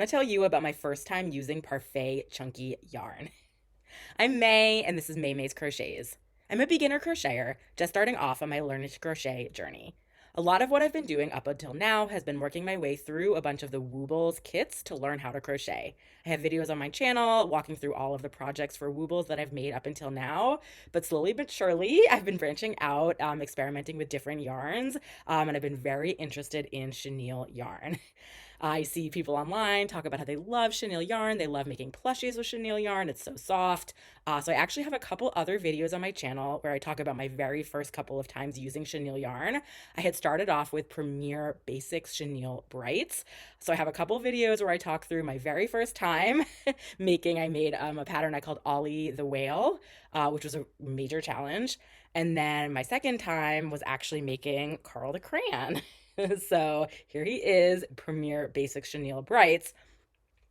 want to tell you about my first time using Parfait Chunky yarn. I'm May, and this is May's Crochets. I'm a beginner crocheter, just starting off on my learn to crochet journey. A lot of what I've been doing up until now has been working my way through a bunch of the Woobles kits to learn how to crochet. I have videos on my channel walking through all of the projects for Woobles that I've made up until now, but slowly but surely I've been branching out, experimenting with different yarns, and I've been very interested in chenille yarn. I see people online talk about how they love chenille yarn. They love making plushies with chenille yarn. It's so soft. So I actually have a couple other videos on my channel where I talk about my very first couple of times using chenille yarn. I had started off with Premier Basix Chenille Brights. So I have a couple videos where I talk through my very first time making. I made a pattern I called Ollie the Whale, which was a major challenge. And then my second time was actually making Carl the Crayon. So here he is, Premier Basix Chenille Brights.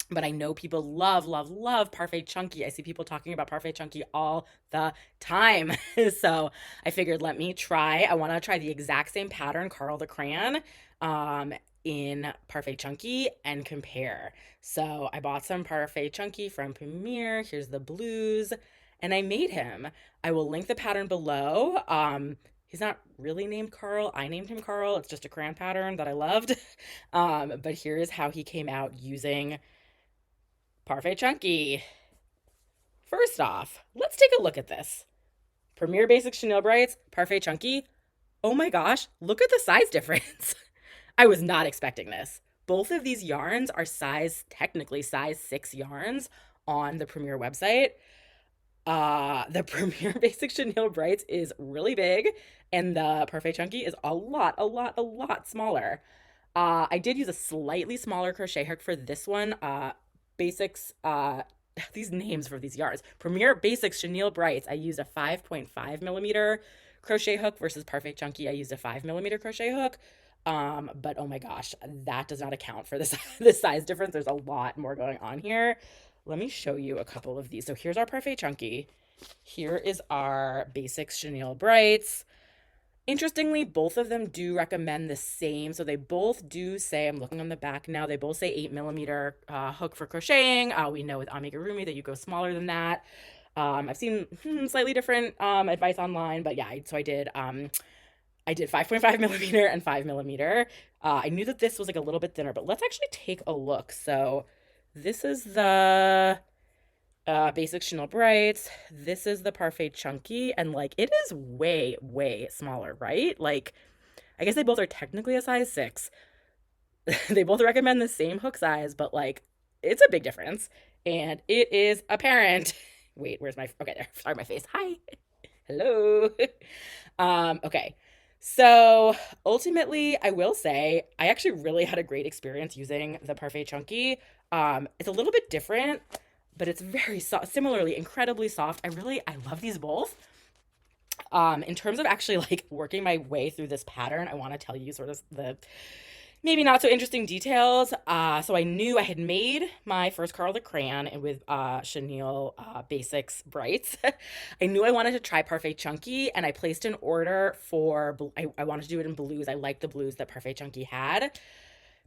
But I know people love, love, love Parfait Chunky. I see people talking about Parfait Chunky all the time. So I figured, let me try. I want to try the exact same pattern, Carl the Crayon, in Parfait Chunky and compare. So I bought some Parfait Chunky from Premier. Here's the blues. And I made him. I will link the pattern below. He's not really named Carl. I named him Carl. It's just a crayon pattern that I loved. But here is how he came out using Parfait Chunky. First off, let's take a look at this. Premier Basix Chenille Brights, Parfait Chunky. Oh my gosh, look at the size difference. I was not expecting this. Both of these yarns are technically size 6 yarns on the Premier website. The Premier Basix Chenille Brights is really big, and the Parfait Chunky is a lot smaller. I did use a slightly smaller crochet hook for this one. Basics, these names for these yarns. Premier Basix Chenille Brights, I used a 5.5 millimeter crochet hook versus Parfait Chunky, I used a 5 millimeter crochet hook. But oh my gosh, that does not account for this, this size difference. There's a lot more going on here. Let me show you a couple of these. So here's our Parfait Chunky. Here is our Basix Chenille Brights. Interestingly, both of them do recommend the same. So they both do say, I'm looking on the back now, they both say 8 millimeter hook for crocheting. We know with Amigurumi that you go smaller than that. I've seen slightly different advice online, but yeah, so I did 5.5 millimeter and 5 millimeter. I knew that this was like a little bit thinner, but let's actually take a look. So this is the Basix Chenille Brights. This is the Parfait Chunky, and like it is way smaller, right? Like I guess they both are technically a size 6. They both recommend the same hook size, but like it's a big difference, and it is apparent. Wait, where's my okay there? Sorry, my face. Hi, hello. Okay. So ultimately, I will say I actually really had a great experience using the Parfait Chunky. It's a little bit different, but it's very similarly incredibly soft. I love these both. In terms of actually like working my way through this pattern, I want to tell you sort of the maybe not so interesting details. So I knew I had made my first Carl the Crayon with Chenille Basix Brights. I knew I wanted to try Parfait Chunky, and I placed an order for, I wanted to do it in blues. I liked the blues that Parfait Chunky had,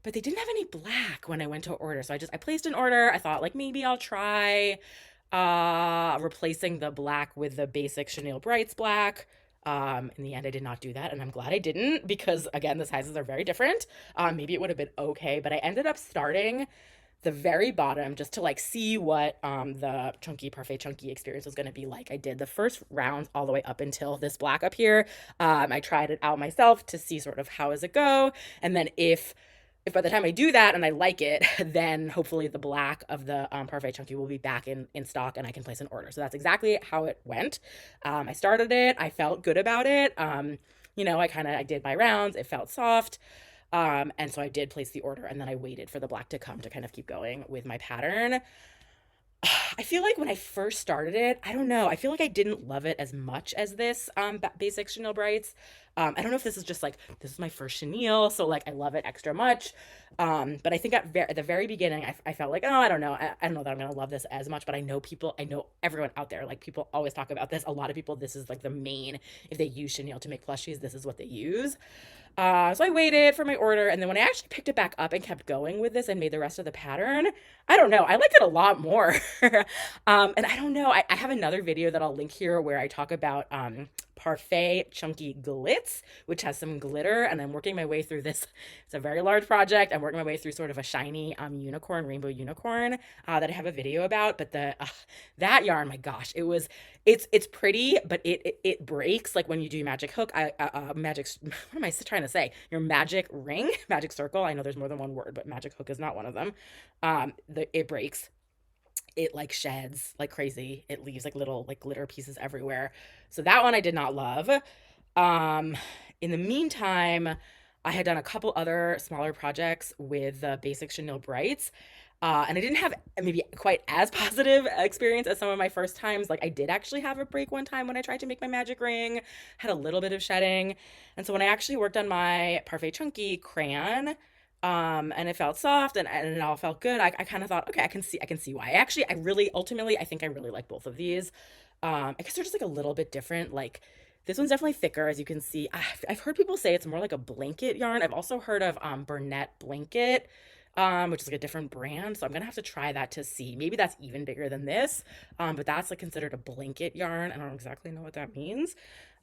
but they didn't have any black when I went to order. So I placed an order. I thought like maybe I'll try replacing the black with the Basix Chenille Brights black. In the end, I did not do that, and I'm glad I didn't because, again, the sizes are very different. Maybe it would have been okay, but I ended up starting the very bottom just to like see what the Parfait Chunky experience was going to be like. I did the first round all the way up until this black up here. I tried it out myself to see sort of how does it go, and then if by the time I do that and I like it, then hopefully the black of the Parfait Chunky will be back in stock and I can place an order. So that's exactly how it went. I started it. I felt good about it. I did my rounds. It felt soft. And so I did place the order, and then I waited for the black to come to kind of keep going with my pattern. I feel like when I first started it, I don't know, I feel like I didn't love it as much as this Basix Chenille Brights. I don't know if this is just like, this is my first chenille, so like I love it extra much. But I think at the very beginning, I felt like, oh, I don't know. I don't know that I'm going to love this as much, but I know everyone out there, like people always talk about this. A lot of people, this is like the main, if they use chenille to make plushies, this is what they use. So I waited for my order, and then when I actually picked it back up and kept going with this and made the rest of the pattern, I don't know, I liked it a lot more. And I don't know, I have another video that I'll link here where I talk about Parfait Chunky Glitz, which has some glitter, and I'm working my way through this. It's a very large project. I'm working my way through sort of a shiny unicorn, rainbow unicorn that I have a video about. But that yarn, my gosh, it's pretty, but it breaks like when you do your magic hook. Magic, what am I trying to say? Your magic ring, magic circle. I know there's more than one word, but magic hook is not one of them. It breaks. It like sheds like crazy. It leaves like little like glitter pieces everywhere. So that one I did not love. In the meantime, I had done a couple other smaller projects with the Basix Chenille Brights. And I didn't have maybe quite as positive experience as some of my first times. Like I did actually have a break one time when I tried to make my magic ring, had a little bit of shedding. And so when I actually worked on my Parfait Chunky crayon, and it felt soft and it all felt good, I kind of thought, okay, I can see why. Actually, ultimately, I think I really like both of these. I guess they're just like a little bit different. Like this one's definitely thicker, as you can see. I've heard people say it's more like a blanket yarn. I've also heard of Burnett Blanket, which is like a different brand. So I'm gonna have to try that to see. Maybe that's even bigger than this. But that's like considered a blanket yarn. I don't exactly know what that means.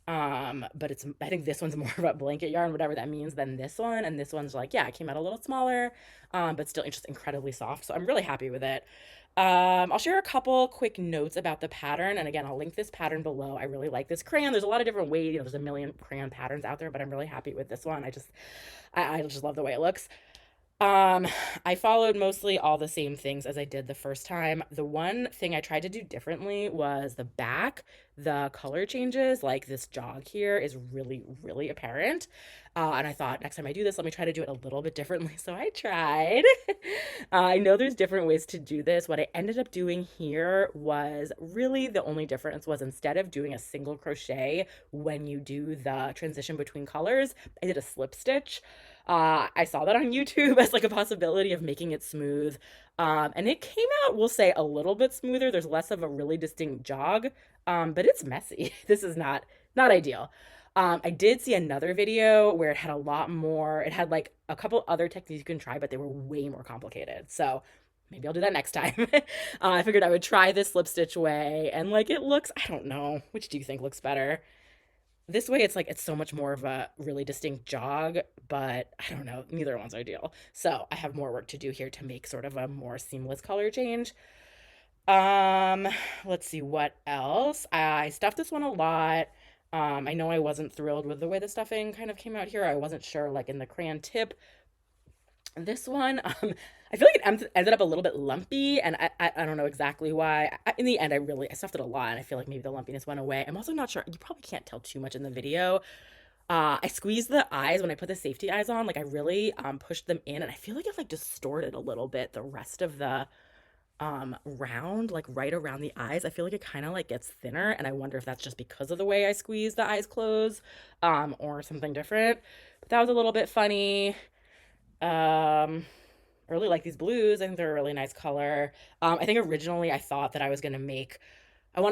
But I think this one's more of a blanket yarn, whatever that means, than this one. And this one's like, yeah, it came out a little smaller, but still just incredibly soft. So I'm really happy with it. I'll share a couple quick notes about the pattern. And again, I'll link this pattern below. I really like this crayon. There's a lot of different ways, there's a million crayon patterns out there, but I'm really happy with this one. I just love the way it looks. I followed mostly all the same things as I did the first time. The one thing I tried to do differently was the back. The color changes, like this jog here, is really, really apparent. And I thought next time I do this, let me try to do it a little bit differently. So I tried. I know there's different ways to do this. What I ended up doing here was really the only difference was instead of doing a single crochet when you do the transition between colors, I did a slip stitch. I saw that on YouTube as like a possibility of making it smooth. And it came out, we'll say, a little bit smoother. There's less of a really distinct jog, but it's messy. This is not ideal. I did see another video where it had a lot more, it had like a couple other techniques you can try, but they were way more complicated. So maybe I'll do that next time. I figured I would try this slip stitch way, and like it looks, I don't know, which do you think looks better? This way, it's like it's so much more of a really distinct jog, but I don't know, neither one's ideal. So I have more work to do here to make sort of a more seamless color change. Um, let's see what else. I stuffed this one a lot. I know I wasn't thrilled with the way the stuffing kind of came out here. I wasn't sure, like in the crayon tip. This one, I feel like it ended up a little bit lumpy, and I don't know exactly why. In the end, I stuffed it a lot, and I feel like maybe the lumpiness went away. I'm also not sure. You probably can't tell too much in the video. I squeezed the eyes when I put the safety eyes on. Like I really pushed them in, and I feel like it like distorted a little bit the rest of the round, like right around the eyes. I feel like it kind of like gets thinner, and I wonder if that's just because of the way I squeeze the eyes closed, or something different. But that was a little bit funny. I really like these blues. I think they're a really nice color. I think originally I thought that I wanted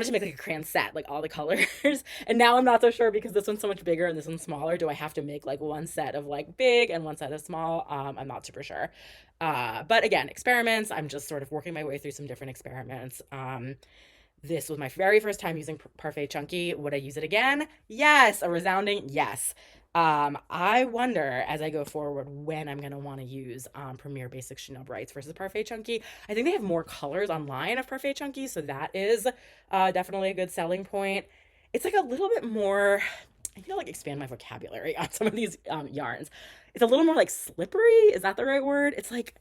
to make like a crayon set, like all the colors. And now I'm not so sure because this one's so much bigger and this one's smaller. Do I have to make like one set of like big and one set of small? I'm not super sure. But again, experiments. I'm just sort of working my way through some different experiments. This was my very first time using Parfait Chunky. Would I use it again? Yes, a resounding yes. I wonder as I go forward when I'm going to want to use Premier Basix Chenille Brights versus Parfait Chunky. I think they have more colors online of Parfait Chunky, so that is definitely a good selling point. It's like a little bit more, I need to like expand my vocabulary on some of these yarns. It's a little more like slippery. Is that the right word? It's like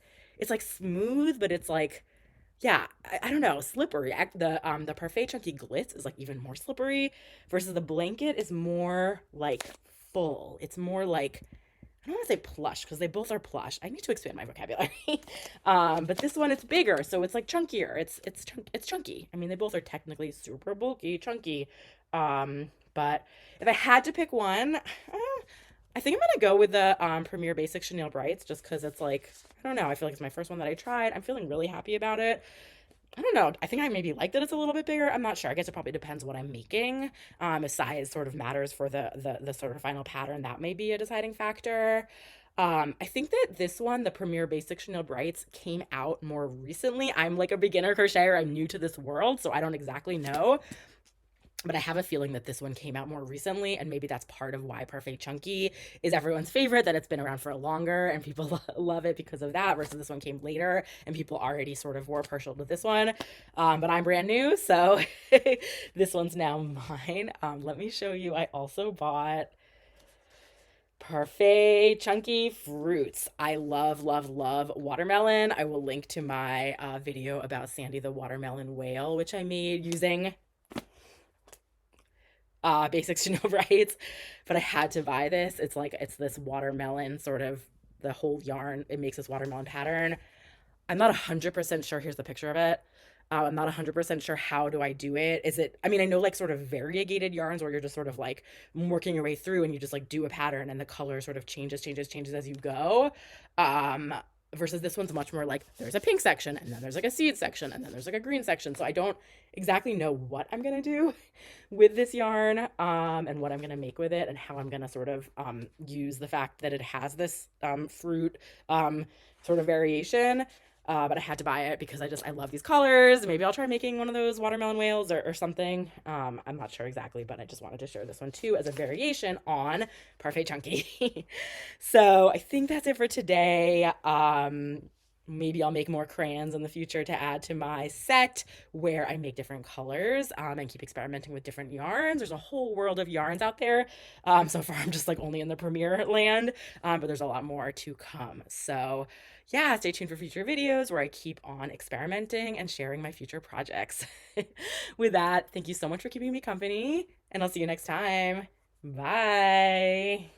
smooth, but it's like, yeah, I don't know, slippery. The Parfait Chunky Glitz is like even more slippery versus the blanket is more like full. It's more like, I don't want to say plush because they both are plush. I need to expand my vocabulary. But this one, it's bigger, so it's like chunkier. It's chunky. I mean, they both are technically super bulky, chunky. But if I had to pick one, I think I'm gonna go with the Premier Basix Chenille Brights just because it's like, I don't know, I feel like it's my first one that I tried. I'm feeling really happy about it. I don't know. I think I maybe like that it's a little bit bigger. I'm not sure. I guess it probably depends what I'm making. If size sort of matters for the sort of final pattern, that may be a deciding factor. I think that this one, the Premier Basic Chenille Brights, came out more recently. I'm like a beginner crocheter. I'm new to this world, so I don't exactly know. But I have a feeling that this one came out more recently, and maybe that's part of why Parfait Chunky is everyone's favorite, that it's been around for longer and people love it because of that, versus this one came later and people already sort of were partial to this one. But I'm brand new, so this one's now mine. Let me show you. I also bought Parfait Chunky fruits. I love, love, love watermelon. I will link to my video about Sandy the watermelon whale, which I made using Basix Chenille Brights, but I had to buy this. It's like, it's this watermelon sort of, the whole yarn, it makes this watermelon pattern. I'm not 100% sure. Here's the picture of it. I'm not 100% sure how do I do it. Is it, I mean, I know like sort of variegated yarns where you're just sort of like working your way through and you just like do a pattern and the color sort of changes as you go. Versus this one's much more like there's a pink section and then there's like a seed section and then there's like a green section. So I don't exactly know what I'm gonna do with this yarn and what I'm gonna make with it and how I'm gonna sort of use the fact that it has this fruit sort of variation. But I had to buy it because I love these colors. Maybe I'll try making one of those watermelon whales or something. I'm not sure exactly, but I just wanted to share this one too as a variation on Parfait Chunky. So I think that's it for today. Maybe I'll make more crayons in the future to add to my set where I make different colors and keep experimenting with different yarns. There's a whole world of yarns out there. So far, I'm just like only in the Premiere land, but there's a lot more to come. So yeah, stay tuned for future videos where I keep on experimenting and sharing my future projects. With that, thank you so much for keeping me company, and I'll see you next time. Bye.